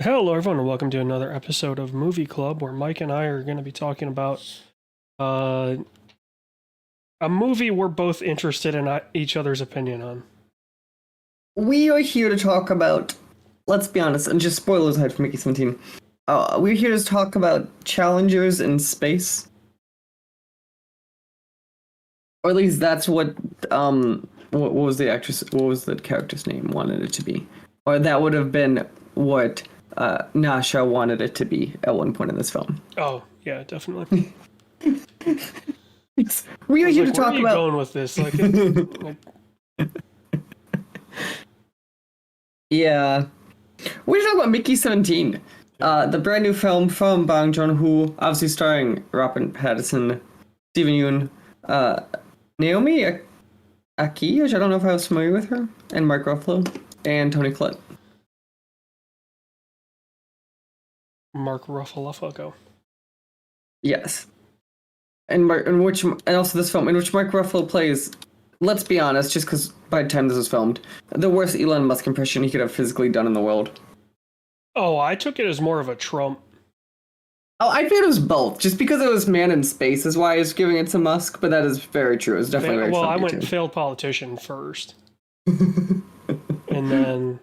Hello, everyone, and welcome to another episode of Movie Club, where Mike and I are going to be talking about uh, a movie we're both interested in each other's opinion on. We are here to talk about, let's be honest, and just spoilers ahead for Mickey 17. We're here to talk about challengers in space. Or at least that's what was the actress, what was the character's name wanted it to be. Or that would have been what Nasha wanted it to be at one point in this film. Oh, yeah, definitely. We are here to Where talk are you about. going with this? Like, Yeah. We're talking about Mickey 17, the brand new film from Bong Joon-ho, obviously starring Robert Pattinson, Steven Yeun, Naomi Aki, which I don't know if I was familiar with her, and Mark Ruffalo, and Tony Collette. Mark Ruffalo. Yes. And also this film in which Mark Ruffalo plays, let's be honest, just because by the time this was filmed, the worst Elon Musk impression he could have physically done in the world. Oh, I took it as more of a Trump. Oh, I feel it was both. Just because it was man in space is why I was giving it to Musk, but that is very true. It's definitely very Well, I Trumpy went too. failed politician first, and then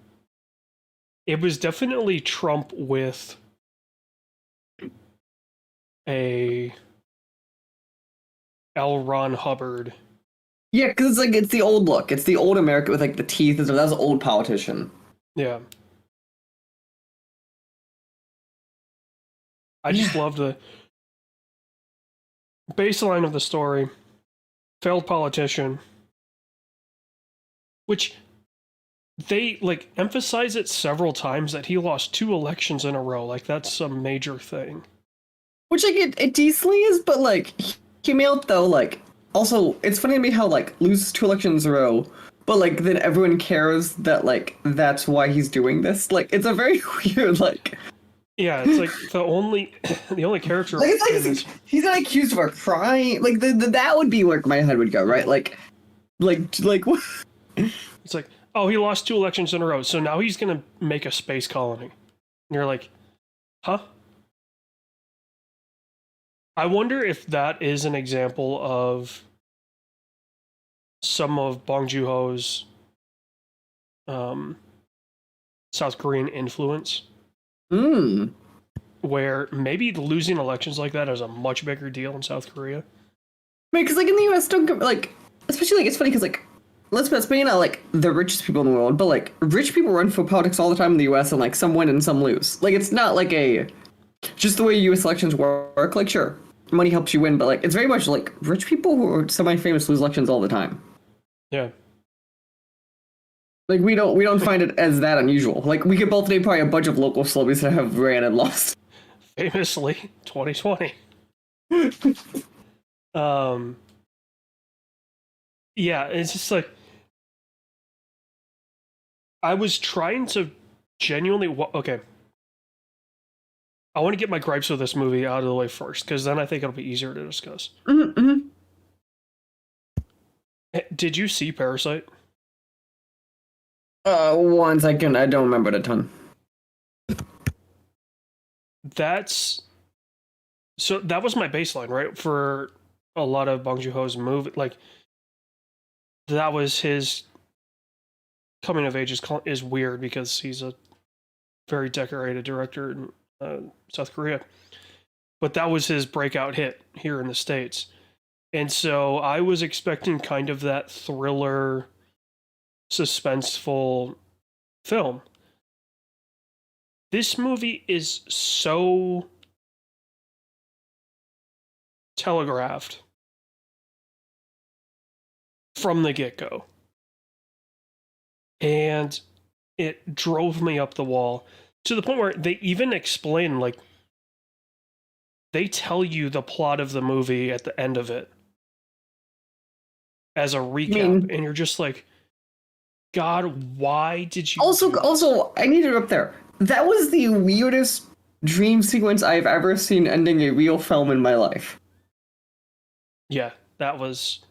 it was definitely Trump with a L. Ron Hubbard. Yeah, because it's the old look. It's the old America with like the teeth and stuff. That's an old politician. Yeah. I just love the baseline of the story. Failed politician. Which they like emphasize it several times that he lost 2 elections in a row. Like that's some major thing. Which like it decently is, but like he came out though like also it's funny to me how like loses 2 elections in a row, but like then everyone cares that like that's why he's doing this. Like it's a very weird like. Yeah, it's like the only character Like, in this. he's not accused of a crime. Like that would be where my head would go, right? Like what? It's like, oh, he lost 2 elections in a row, so now he's gonna make a space colony. And you're like, huh? I wonder if that is an example of some of Bong Joon-ho's South Korean influence. Hmm. Where maybe losing elections like that is a much bigger deal in South Korea. I mean, because like in the U.S., don't like, especially like it's funny because like let's maybe not like the richest people in the world, but like rich people run for politics all the time in the U.S. and like some win and some lose. Like it's not like a just the way U.S. elections work. Like sure, money helps you win, but like it's very much like rich people who are semi-famous lose elections all the time. Yeah. Like we don't find it as that unusual. Like we could both name probably a bunch of local celebrities that have ran and lost. Famously, 2020. Yeah, it's just like I was trying to genuinely okay. I want to get my gripes with this movie out of the way first, because then I think it'll be easier to discuss. Mm-hmm. Did you see Parasite? 1 second, I don't remember it a ton. So that was my baseline, right? For a lot of Bong Joon-ho's movie, like that was his coming of age is weird because he's a very decorated director in South Korea, but that was his breakout hit here in the States. And so I was expecting kind of that thriller, suspenseful film. This movie is so telegraphed from the get-go. And it drove me up the wall to the point where they even explain, like, they tell you the plot of the movie at the end of it as a recap, and you're just like, God, why did you Also, I need it up there. That was the weirdest dream sequence I've ever seen ending a real film in my life. Yeah, that was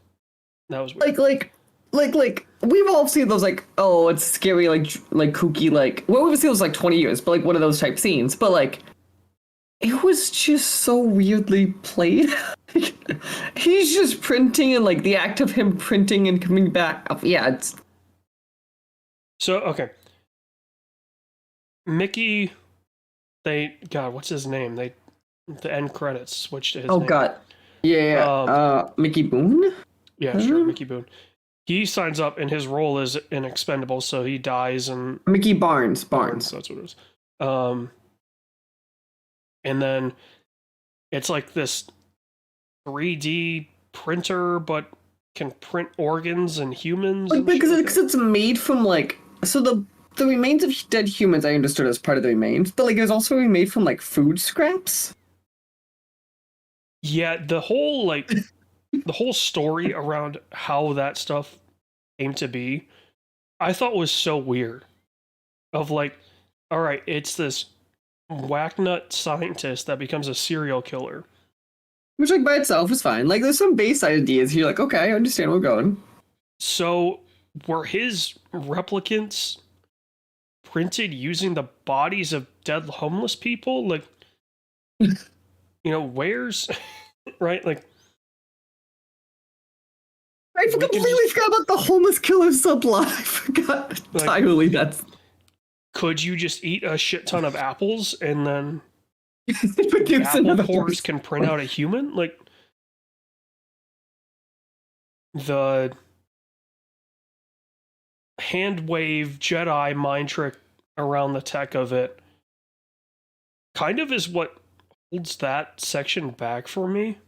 weird. like we've all seen those like, oh, it's scary, like kooky, like, well, we've seen those like 20 years, but like one of those type scenes, but like it was just so weirdly played. He's just printing, and like the act of him printing and coming back up, yeah, it's So okay, Mickey, God, what's his name? The end credits switched to his oh name. god, yeah, Mickey Boone. Yeah, sure, Mickey Boone. He signs up, and his role is an expendable, so he dies. And Mickey Barnes. that's what it was. And then it's like this 3D printer, but can print organs and humans. Like, and shit like because it's made from like, so the remains of dead humans I understood as part of the remains, but like it was also made from like food scraps. Yeah, the whole story around how that stuff came to be, I thought was so weird. Of like, all right, it's this whacknut scientist that becomes a serial killer. Which, like, by itself is fine. Like, there's some base ideas. You're like, okay, I understand where we're going. So, were his replicants printed using the bodies of dead homeless people? Like, where's right? Like, I completely forgot about the homeless killer subplot. I forgot entirely. Could you just eat a shit ton of apples and then the apple cores can print out a human? Like, the hand wave Jedi mind trick around the tech of it kind of is what holds that section back for me.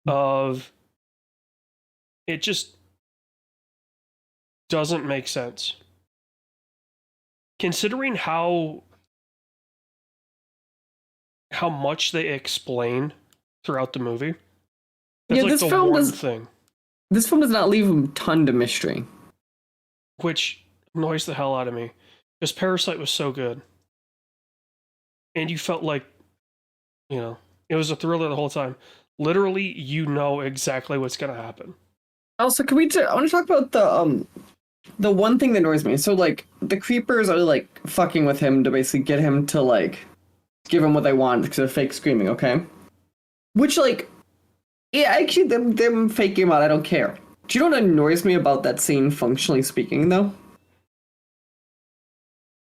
Of it just doesn't make sense. Considering how much they explain throughout the movie. That's like this the film one does, thing. This film does not leave a ton to mystery. Which annoys the hell out of me. Because Parasite was so good. And you felt like, it was a thriller the whole time. Literally, you know exactly what's going to happen. Also, I want to talk about the one thing that annoys me. So, like, the creepers are, like, fucking with him to basically get him to, like, give him what they want because they're fake screaming, okay? Which, like, yeah, actually, them faking him out, I don't care. Do you know what annoys me about that scene, functionally speaking, though?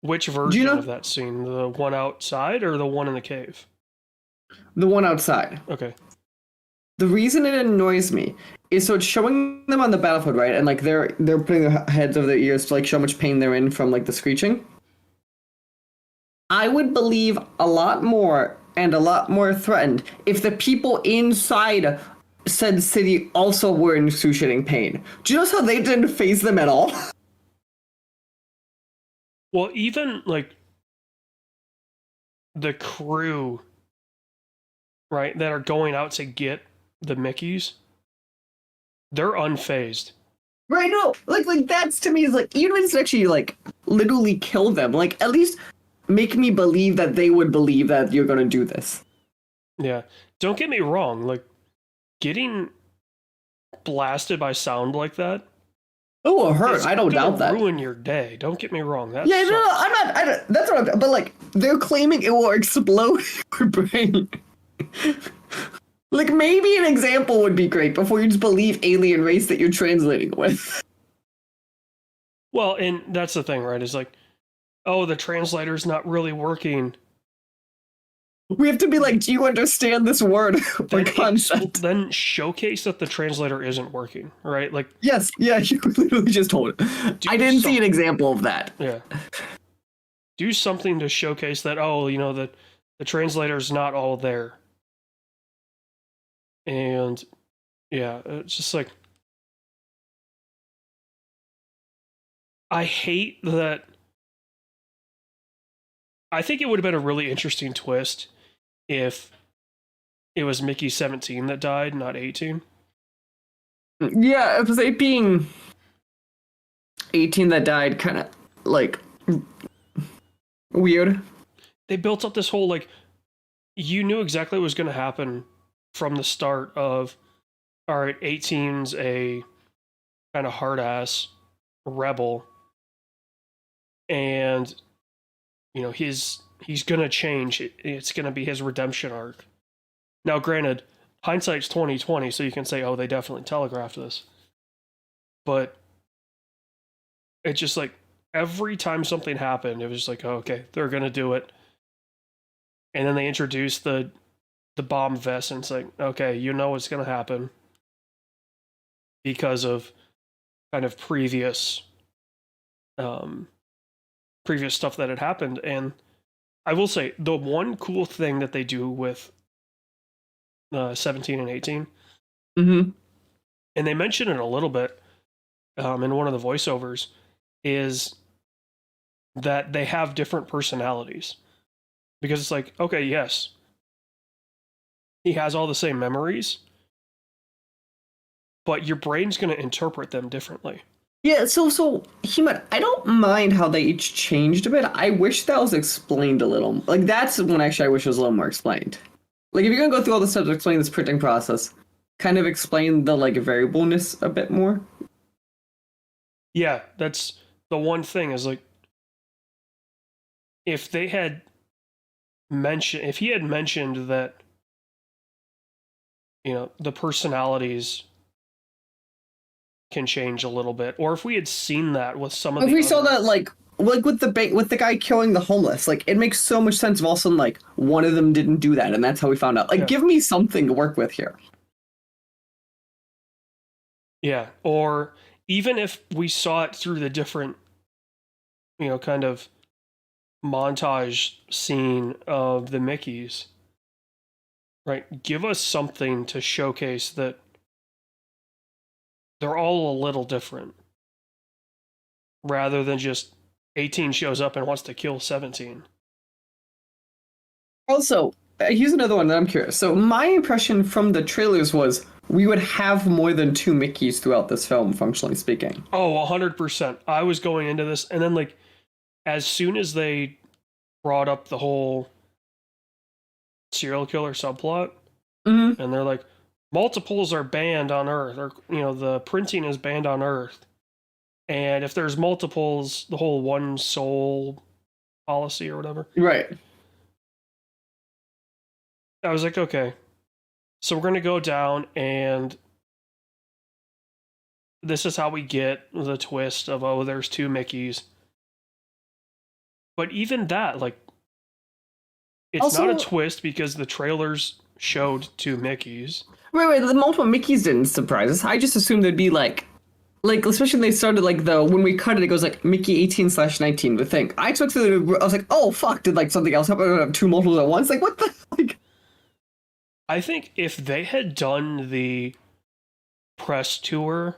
Which version of that scene? The one outside or the one in the cave? The one outside. Okay. The reason it annoys me is so it's showing them on the battlefield, right? And like they're putting their heads over their ears to like show how much pain they're in from like the screeching. I would believe a lot more and a lot more threatened if the people inside said city also were in excruciating pain. Do you notice how they didn't faze them at all? Well, even like the crew, right, that are going out to get the Mickeys, they're unfazed. Right, no, like that's to me is like, even if it's actually like literally kill them, like at least make me believe that they would believe that you're gonna do this. Yeah, don't get me wrong, like getting blasted by sound like that. Oh, it hurt. I don't doubt that. Ruin your day. Don't get me wrong. That yeah, sucks. no, I'm not. That's what I'm. But like, they're claiming it will explode your brain. Like, maybe an example would be great before you just believe alien race that you're translating with. Well, and that's the thing, right? Is like, oh, the translator's not really working. We have to be like, do you understand this word or concept? Then showcase that the translator isn't working, right? Like, yes, yeah, you literally just told it. I didn't see an example of that. Yeah. Do something to showcase that, oh, the translator's not all there. And yeah, it's just like, I hate that. I think it would have been a really interesting twist if it was Mickey 17 that died, not 18. Yeah, it was it being 18 that died, kind of like weird. They built up this whole like, you knew exactly what was going to happen from the start of, all right, 18's a kind of hard ass rebel, and he's gonna change. It's gonna be his redemption arc. Now, granted, hindsight's 2020, so you can say, "Oh, they definitely telegraphed this," but it's just like every time something happened, it was just like, oh, "Okay, they're gonna do it," and then they introduced the bomb vest, and it's like, "Okay, you know what's gonna happen," because of kind of previous stuff that had happened. And I will say the one cool thing that they do with 17 and 18, Mm-hmm. and they mention it a little bit in one of the voiceovers, is that they have different personalities. Because it's like, okay, yes, he has all the same memories, but your brain's going to interpret them differently. Yeah, so Hima, I don't mind how they each changed a bit. I wish that was explained a little. Like that's when actually I wish it was a little more explained. Like if you're gonna go through all the steps to explain this printing process, kind of explain the like variableness a bit more. Yeah, that's the one thing is like, if they had if he had mentioned that, the personalities can change a little bit, or if we had seen that with some of If the we saw other- that like with the guy killing the homeless, like it makes so much sense. If all of a sudden like one of them didn't do that, and that's how we found out. Like, Yeah. give me something to work with here. Yeah, or even if we saw it through the different, kind of montage scene of the Mickeys, right? Give us something to showcase that they're all a little different, rather than just 18 shows up and wants to kill 17. Also, here's another one that I'm curious. So my impression from the trailers was we would have more than two Mickeys throughout this film, functionally speaking. Oh, 100%. I was going into this, and then like, as soon as they brought up the whole serial killer subplot, Mm-hmm. and they're like, multiples are banned on Earth, or the printing is banned on Earth, and if there's multiples, the whole one soul policy or whatever. Right. I was like, okay, so we're gonna go down, and this is how we get the twist of, oh, there's two Mickeys. But even that, like, it's Also- not a twist because the trailers showed two Mickeys. Right. The multiple Mickeys didn't surprise us. I just assumed they'd be like especially when they started like when we cut it, it goes like Mickey 18/19. The thing I expected, I was like, oh fuck, did like something else happen? I have two multiples at once. Like what the like? I think if they had done the press tour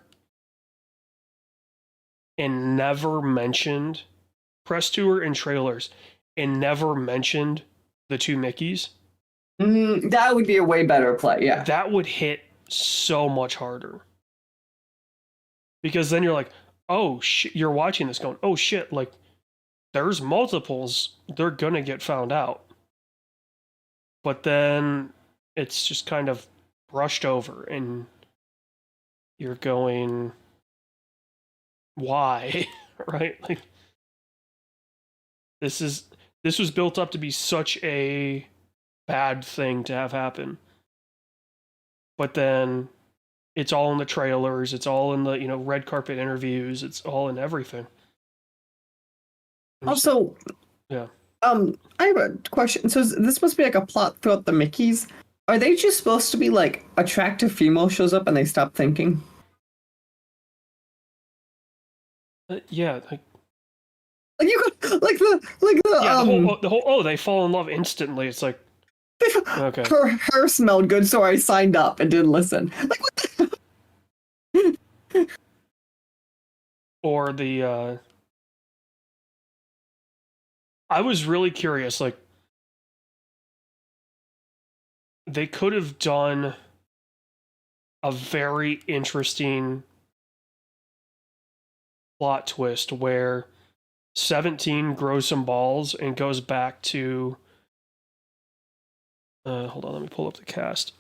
and never mentioned press tour and trailers and never mentioned the two Mickeys, That would be a way better play. Yeah. that would hit so much harder. Because then you're like, oh shit, you're watching this going, oh shit, like there's multiples, they're gonna get found out. But then it's just kind of brushed over, and you're going, why? Right? Like, this was built up to be such a bad thing to have happen. But then it's all in the trailers, it's all in the, red carpet interviews, it's all in everything. Also, yeah. I have a question. So this supposed to be like a plot throughout the Mickeys? Are they just supposed to be like attractive female shows up and they stop thinking? Yeah, Like you could the yeah, the whole oh, they fall in love instantly. It's like, okay. her smelled good, so I signed up and didn't listen. Like what the Or the I was really curious, like they could have done a very interesting plot twist where 17 grows some balls and goes back to hold on, let me pull up the cast.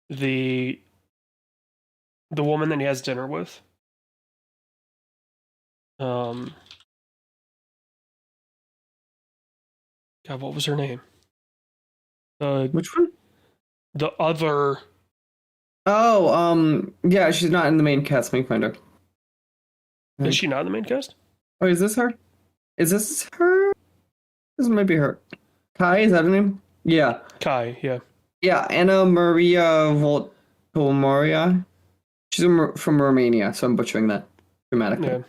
The the woman that he has dinner with. God, what was her name? Which one? The other. Oh, yeah, she's not in the main cast. Let me find her. Is she not in the main cast? Oh, is this her? Is this her? This might be her. Kai, is that her name? Yeah. Kai, yeah. Yeah, Anna Maria Voltomaria. She's from Romania, so I'm butchering that dramatically.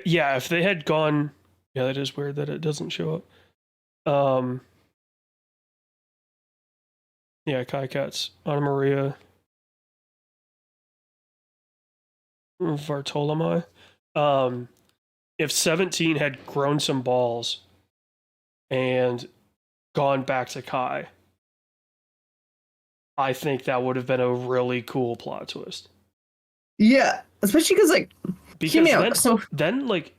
Yeah. If they had gone, yeah, that is weird that it doesn't show up. Yeah, Kai Katz, Anna Maria Vartolomei. If 17 had grown some balls and gone back to Kai, I think that would have been a really cool plot twist. Yeah, especially because then like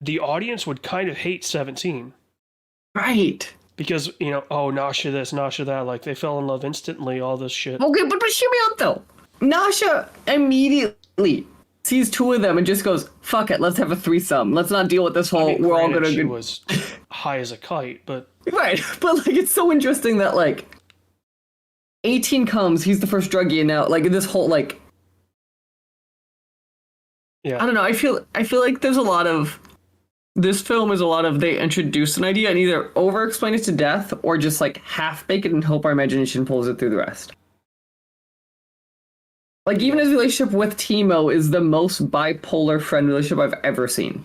the audience would kind of hate 17. Right. Because, oh, Nasha this, Nasha that, like they fell in love instantly, all this shit. Okay, but hear me out though. Nasha immediately sees two of them and just goes, "Fuck it, let's have a threesome. Let's not deal with this whole. We're all gonna." She was high as a kite, but right. But like, it's so interesting that like 18 comes, he's the first druggie, and now like this whole like. Yeah. I don't know. I feel like there's a lot of. This film is a lot of they introduce an idea and either over-explain it to death or just like half-bake it and hope our imagination pulls it through the rest. Like, even his relationship with Timo is the most bipolar friend relationship I've ever seen.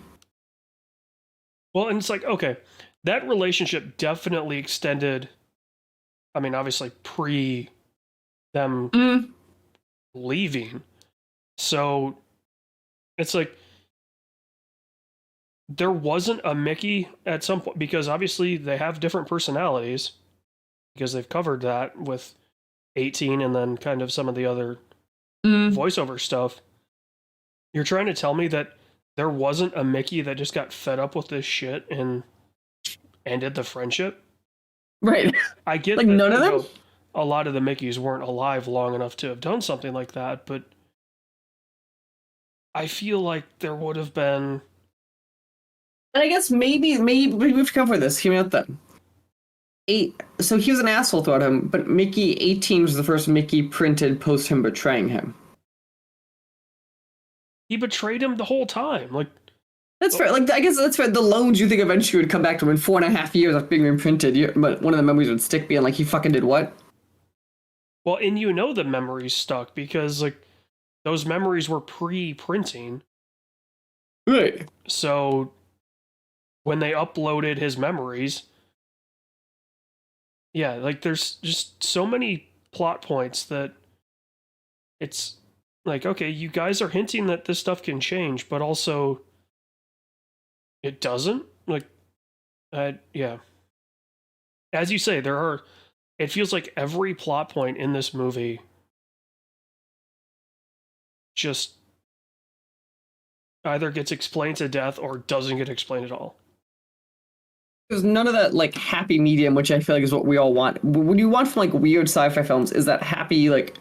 Well, and it's like, okay, that relationship definitely extended, I mean, obviously pre them leaving. So it's like, there wasn't a Mickey at some point, because obviously they have different personalities, because they've covered that with 18 and then kind of some of the other voiceover stuff. You're trying to tell me that there wasn't a Mickey that just got fed up with this shit and ended the friendship? Right. I get like that, none of them? A lot of the Mickeys weren't alive long enough to have done something like that, but I feel like there would have been. And I guess maybe we have to cover this. Hear me out then. So he was an asshole throughout him, but Mickey 18 was the first Mickey printed post him betraying him. He betrayed him the whole time. Like, that's fair. Like, I guess that's fair. The loans you think eventually would come back to him in 4.5 years after being reprinted, but one of the memories would stick being like, he fucking did what? Well, and the memories stuck because like those memories were pre-printing. Right. So when they uploaded his memories, yeah, like there's just so many plot points that it's like, okay, you guys are hinting that this stuff can change, but also it doesn't. Like, yeah. As you say, it feels like every plot point in this movie just either gets explained to death or doesn't get explained at all. There's none of that like happy medium, which I feel like is what we all want. What you want from like weird sci-fi films is that happy, like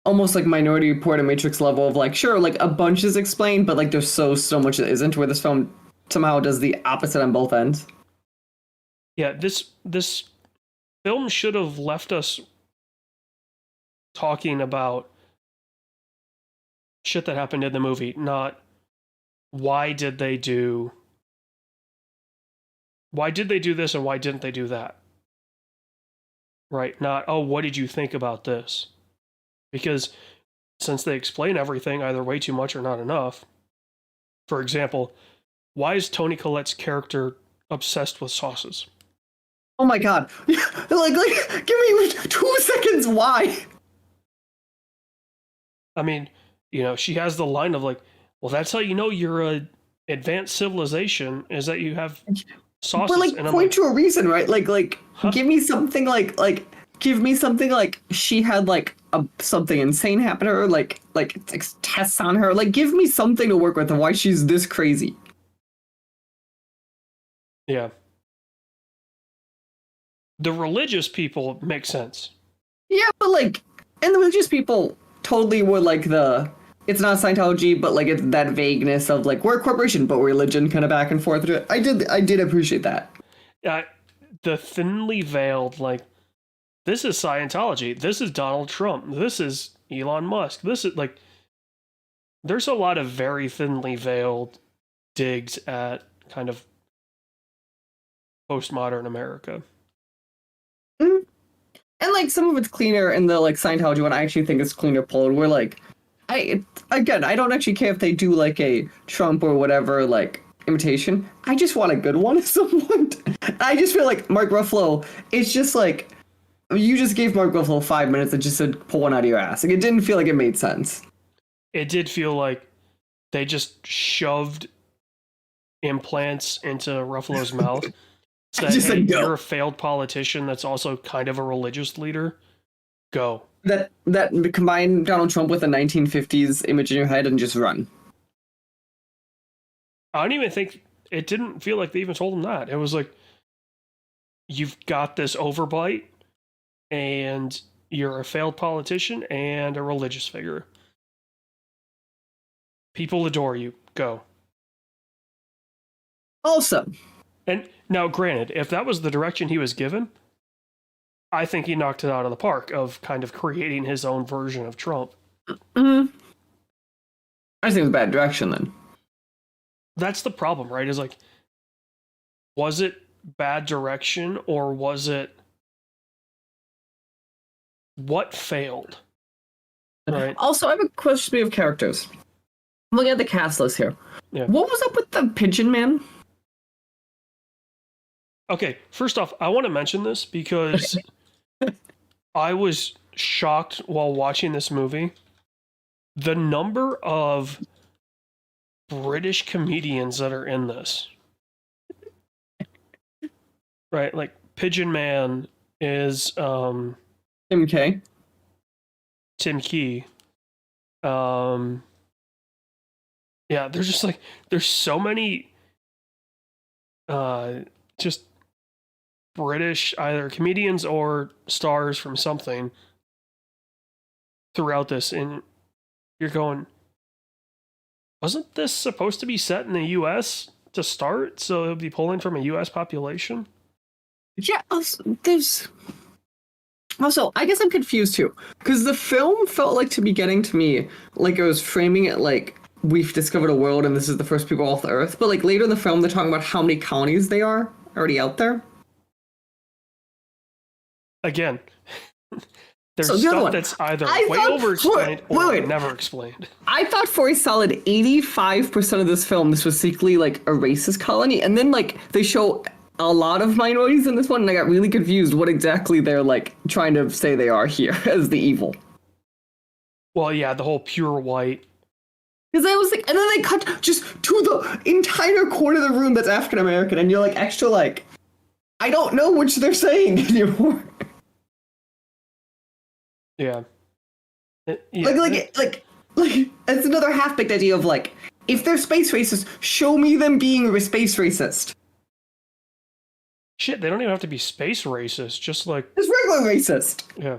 almost like Minority Report and Matrix level of like, sure, like a bunch is explained, but like there's so much that isn't, where this film somehow does the opposite on both ends. Yeah, this film should have left us talking about shit that happened in the movie, not why did they do this and why didn't they do that? Right? Not, oh, what did you think about this? Because since they explain everything either way too much or not enough, for example, why is Toni Collette's character obsessed with sauces? Oh my god. like, give me 2 seconds, why? I mean, she has the line of like, well, that's how you know you're a advanced civilization, is that you have sauces. But like, and point to a reason, right? Like, huh? Give me something give me something like she had like something insane happen to her, like tests on her. Like, give me something to work with and why she's this crazy. Yeah. The religious people make sense. Yeah, but like, and the religious people totally were like it's not Scientology, but like it's that vagueness of like we're a corporation, but we're religion, kind of back and forth. I did appreciate that. Yeah, the thinly veiled, like, this is Scientology, this is Donald Trump, this is Elon Musk, this is like, there's a lot of very thinly veiled digs at kind of postmodern America. Mm. And like some of it's cleaner, and the like Scientology one I actually think is cleaner pulled. Where like, I don't actually care if they do like a Trump or whatever like imitation. I just want a good one at some point. I just feel like Mark Ruffalo. It's just like you just gave Mark Ruffalo 5 minutes and just said pull one out of your ass. Like it didn't feel like it made sense. It did feel like they just shoved implants into Ruffalo's mouth. Said, just hey, said, go. you're a failed politician that's also kind of a religious leader. Go. That combine Donald Trump with a 1950s image in your head and just run. I don't even think it didn't feel like they even told him that. It was like, you've got this overbite, and you're a failed politician and a religious figure. People adore you. Go. Also, and now, granted, if that was the direction he was given, I think he knocked it out of the park of kind of creating his own version of Trump. I think it was a bad direction then. That's the problem, right? Is like, was it bad direction, or was it what failed? Right. Also, I have a question of characters. I'm looking at the cast list here. Yeah. What was up with the Pigeon Man? Okay, first off, I want to mention this because I was shocked while watching this movie. The number of British comedians that are in this. Right, like Pigeon Man is Tim K. Tim Key. Yeah, there's just like there's so many just British either comedians or stars from something throughout this, and you're going, wasn't this supposed to be set in the US to start, so it would be pulling from a US population? Yeah, there's also, I guess I'm confused too, because the film felt like to be getting to me like it was framing it like we've discovered a world and this is the first people off the earth, but like later in the film they're talking about how many colonies they are already out there. Again, there's So the other stuff one, that's either I way thought- over explained or wait. never explained. I thought for a solid 85% of this film this was secretly like a racist colony, and then like they show a lot of minorities in this one, and I got really confused what exactly they're like trying to say they are here as the evil. Well, yeah, the whole pure white. Because I was like, and then they cut just to the entire corner of the room that's African American, and you're like extra like, I don't know which they're saying anymore. Yeah. Yeah. Like it's another half-baked idea of like, if they're space racist, show me them being a space racist. Shit, they don't even have to be space racist, just like, It's regular racist. yeah.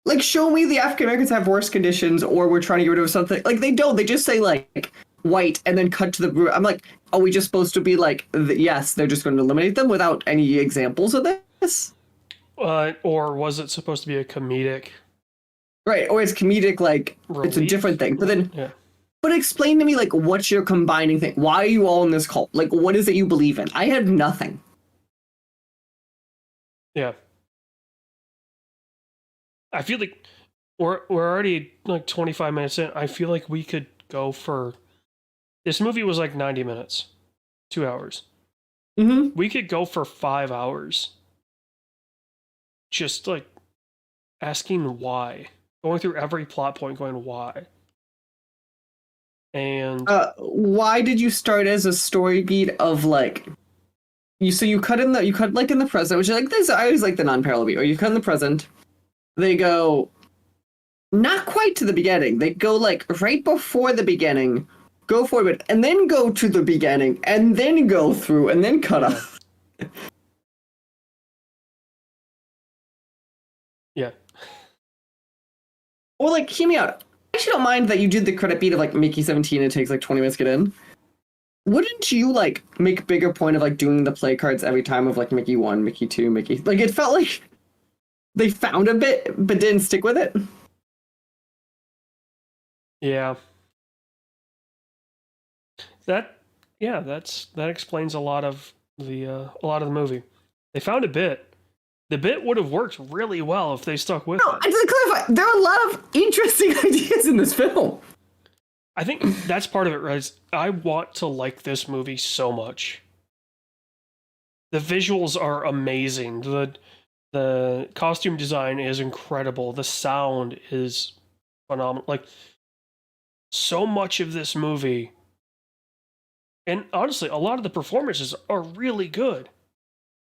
Like, show me the African Americans have worse conditions, or we're trying to get rid of something. Like, they don't. They just say, like, white, and then cut to the... I'm like, are we just supposed to be like, yes, they're just going to eliminate them without any examples of this? Or was it supposed to be a comedic? Right, or it's comedic, like, it's a Relief? different thing. But then... Yeah. But explain to me, like, what's your combining thing? Why are you all in this cult? Like, what is it you believe in? I have nothing. Yeah. I feel like we're already like 25 minutes in. I feel like we could go for... This movie was like 90 minutes. 2 hours. Mm-hmm. We could go for 5 hours. Just like asking why. Going through every plot point going why. And Why did you start as a story beat of like... You cut in the present, which is like this. I always like the non-parallel beat. Or you cut in the present. They go not quite to the beginning. They go like right before the beginning, go forward, and then go to the beginning, and then go through, and then cut off. yeah. Or like, hear me out. I actually don't mind that you did the credit beat of like Mickey 17 and it takes like 20 minutes to get in. Wouldn't you like make bigger point of like doing the play cards every time of like Mickey 1, Mickey 2, Mickey, like it felt like they found a bit but didn't stick with it. Yeah. That that explains a lot of the movie. They found a bit. The bit would have worked really well if they stuck with No, it. and to clarify, there are a lot of interesting ideas in this film. I think that's part of it, right? I want to like this movie so much. The visuals are amazing. The costume design is incredible. The sound is phenomenal. Like so much of this movie, and honestly, a lot of the performances are really good.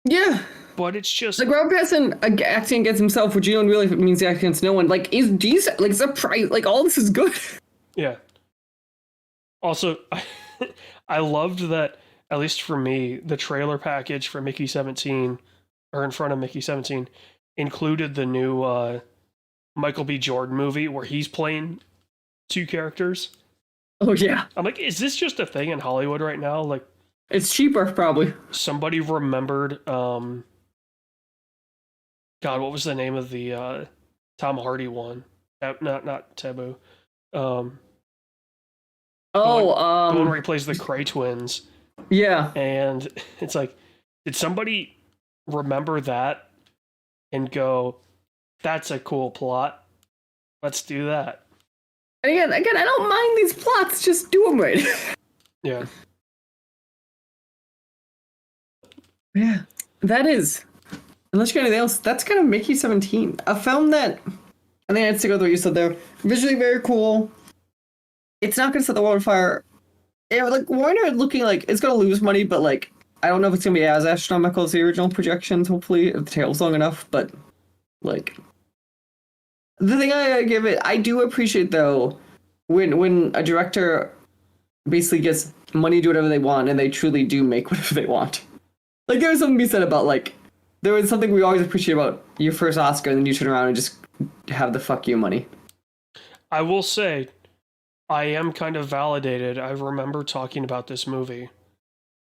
Yeah. But it's just Like Robert Pattinson acting against himself, which you don't really means he acts against no one. Like is decent. Like surprise. Like all this is good. yeah. Also, I loved that, at least for me, the trailer package for Mickey 17, or in front of Mickey 17, included the new Michael B. Jordan movie where he's playing two characters. Oh yeah, I'm like, is this just a thing in Hollywood right now? Like, it's cheaper probably. somebody remembered, God, what was the name of the Tom Hardy one? Not Taboo. The one where he plays the Cray twins. Yeah. And it's like, did somebody remember that and go, that's a cool plot. Let's do that. And again, I don't mind these plots. Just do them right. Yeah. Yeah. That is. Unless you got anything else, that's kind of Mickey 17. A film that I think I'd stick with what you said there. Visually very cool. It's not gonna set the world on fire. Yeah, like Warner looking like it's gonna lose money, but like I don't know if it's gonna be as astronomical as the original projections, hopefully, if the tail's long enough, but like the thing I give it, I do appreciate though when a director basically gets money to do whatever they want and they truly do make whatever they want. Like there was something to be said about like there was something we always appreciate about your first Oscar and then you turn around and just have the fuck you money. I will say, I am kind of validated. I remember talking about this movie,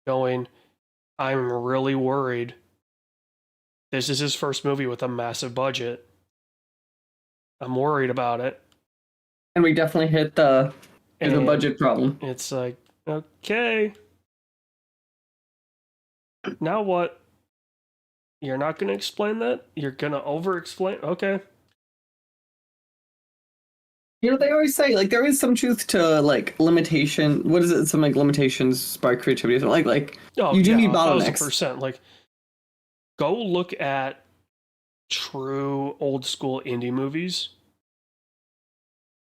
going, I'm really worried. This is his first movie with a massive budget. I'm worried about it. And we definitely hit the budget problem. It's like, okay. Now what? You're not going to explain that? You're going to over-explain? Okay. You know, they always say like there is some truth to like limitation. What is it? Some like limitations spark creativity. Something like Oh, you do yeah, need bottlenecks. 1,000%. Like, go look at true old school indie movies.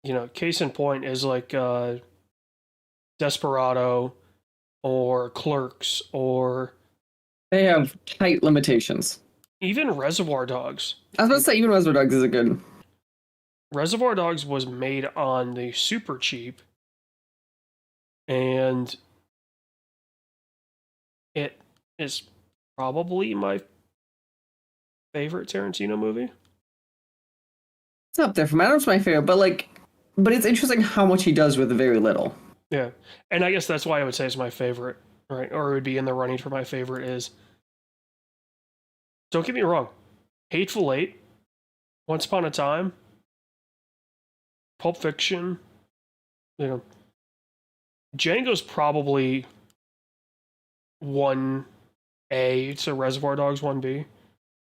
You know, case in point is like Desperado or Clerks or They have tight limitations. even Reservoir Dogs. I was about to say even Reservoir Dogs is a good. Reservoir Dogs was made on the super cheap, and it is probably my favorite Tarantino movie. It's up there for me. I don't know if it's my favorite, but it's interesting how much he does with very little. Yeah, and I guess that's why I would say it's my favorite, right? Or it would be in the running for my favorite is. Don't get me wrong, Hateful Eight, Once Upon a Time, Pulp Fiction, you know, Django's probably 1A to Reservoir Dogs 1B.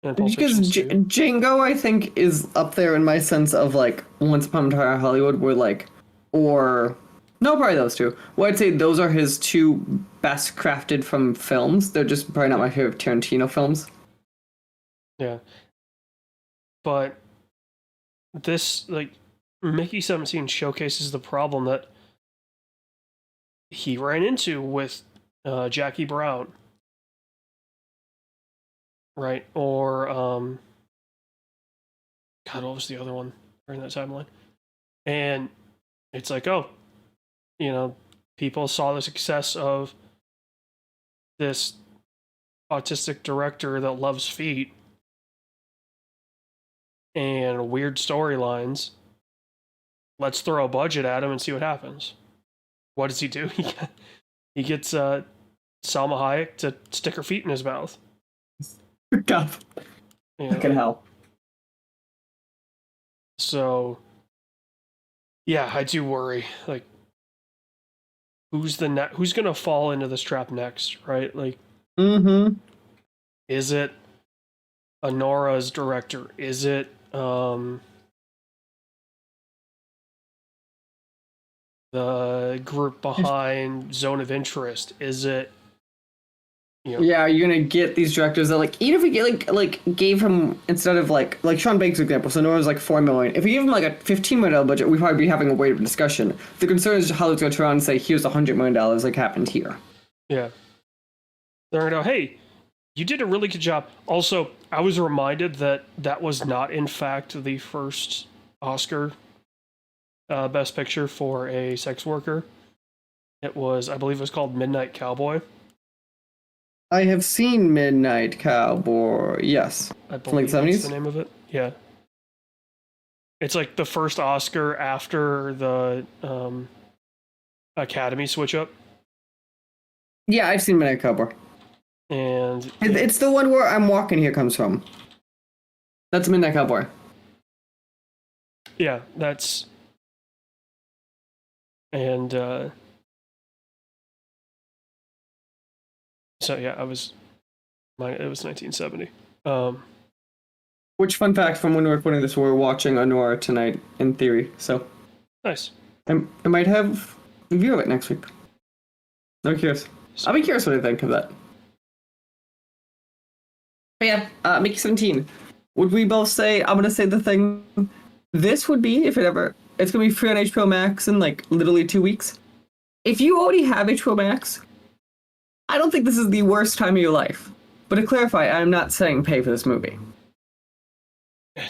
And Pulp Because Fiction's 2. Django, I think, is up there in my sense of like Once Upon a Time in Hollywood, where like, or no, probably those two. Well, I'd say those are his two best crafted from films. They're just probably not my favorite Tarantino films. Yeah. But this, like, Mickey 17 showcases the problem that he ran into with Jackie Brown. Right? Or, God, what was the other one during that timeline? And it's like, oh, you know, people saw the success of this autistic director that loves feet and weird storylines let's throw a budget at him and see what happens. What does he do? He gets Salma Hayek to stick her feet in his mouth. God. You know? Fucking hell. So, yeah, I do worry. Like, who's gonna fall into this trap next, right? Like, is it Anora's director? Is it the group behind Zone of Interest? Is it, you know? Yeah, you're gonna get these directors that like, even if we get like gave him, instead of like Sean Baker's example, so Nora's like $4 million. If we give him like a $15 million budget, we'd probably be having a way of discussion. The concern is Hollywood's gonna turn around and say, here's $100 million like happened here. Yeah. They're gonna go, hey, you did a really good job. Also, I was reminded that was not in fact the first Oscar Best Picture for a sex worker. It was, I believe it was called Midnight Cowboy. I have seen Midnight Cowboy, yes. I From like believe the 70s? that's the name of it. Yeah. It's like the first Oscar after the Academy switch up. Yeah, I've seen Midnight Cowboy. And It's the one where I'm Walking Here comes from. That's Midnight Cowboy. yeah, that's, and so yeah, it was 1970. Which, fun fact, from when we're recording this, we're watching Anora tonight, in theory, so Nice. I might have a review of it next week. I'm curious. I'll be curious what I think of that. But yeah, Mickey 17. Would we both say, I'm gonna say the thing, this would be, if it ever, it's gonna be free on HBO Max in like literally 2 weeks. If you already have HBO Max, I don't think this is the worst time of your life. But to clarify, I'm not saying pay for this movie.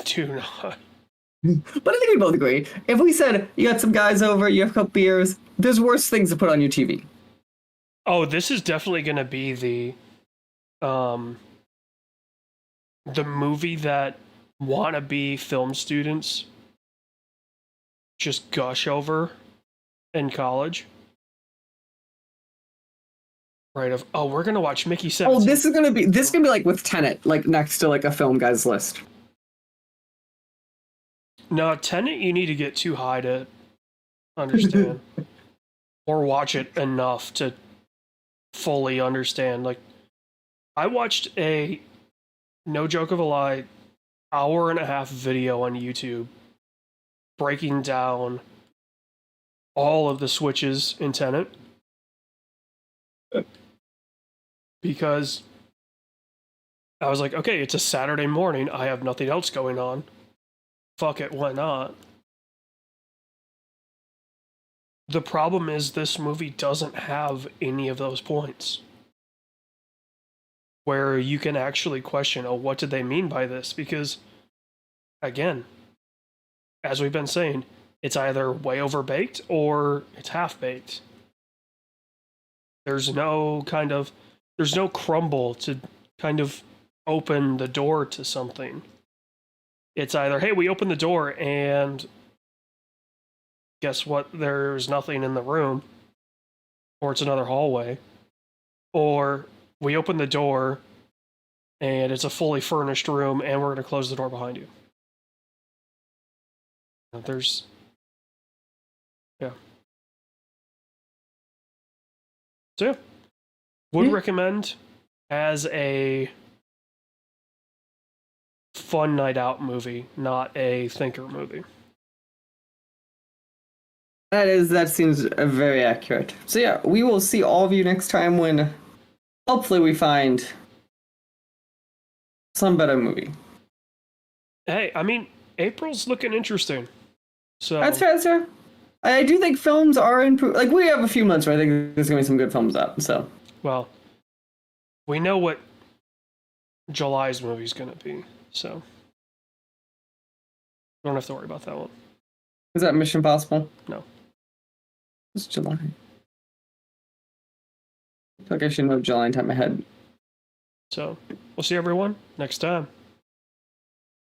Do not. But I think we both agree. If we said, you got some guys over, you have a couple beers, there's worse things to put on your TV. Oh, this is definitely going to be the movie that wannabe film students just gush over in college. Right, of, oh, we're going to watch Mickey 17. Oh, this is gonna be like with Tenet, like next to like a film guy's list. No, Tenet you need to get too high to understand. Or watch it enough to fully understand. Like, I watched a, no joke of a lie, 1.5-hour video on YouTube breaking down all of the switches in Tenet. Because I was like, okay, it's a Saturday morning. I have nothing else going on. Fuck it, why not? The problem is this movie doesn't have any of those points where you can actually question, oh, what did they mean by this? Because, again, as we've been saying, it's either way overbaked or it's half-baked. There's no crumble to kind of open the door to something. It's either, hey, we open the door and guess what? There's nothing in the room, or it's another hallway, or we open the door and it's a fully furnished room and we're going to close the door behind you. There's, yeah. So yeah, would recommend as a fun night out movie, not a thinker movie. That seems very accurate. So yeah, we will see all of you next time when hopefully we find some better movie. Hey, I mean, April's looking interesting. So That's fair, sir. I do think films are improved. Like, we have a few months where I think there's gonna be some good films out. So, well, we know what July's movie's gonna be, so don't have to worry about that one. is that Mission Impossible? No. It's July. I feel like I should know July in time ahead. So we'll see everyone next time.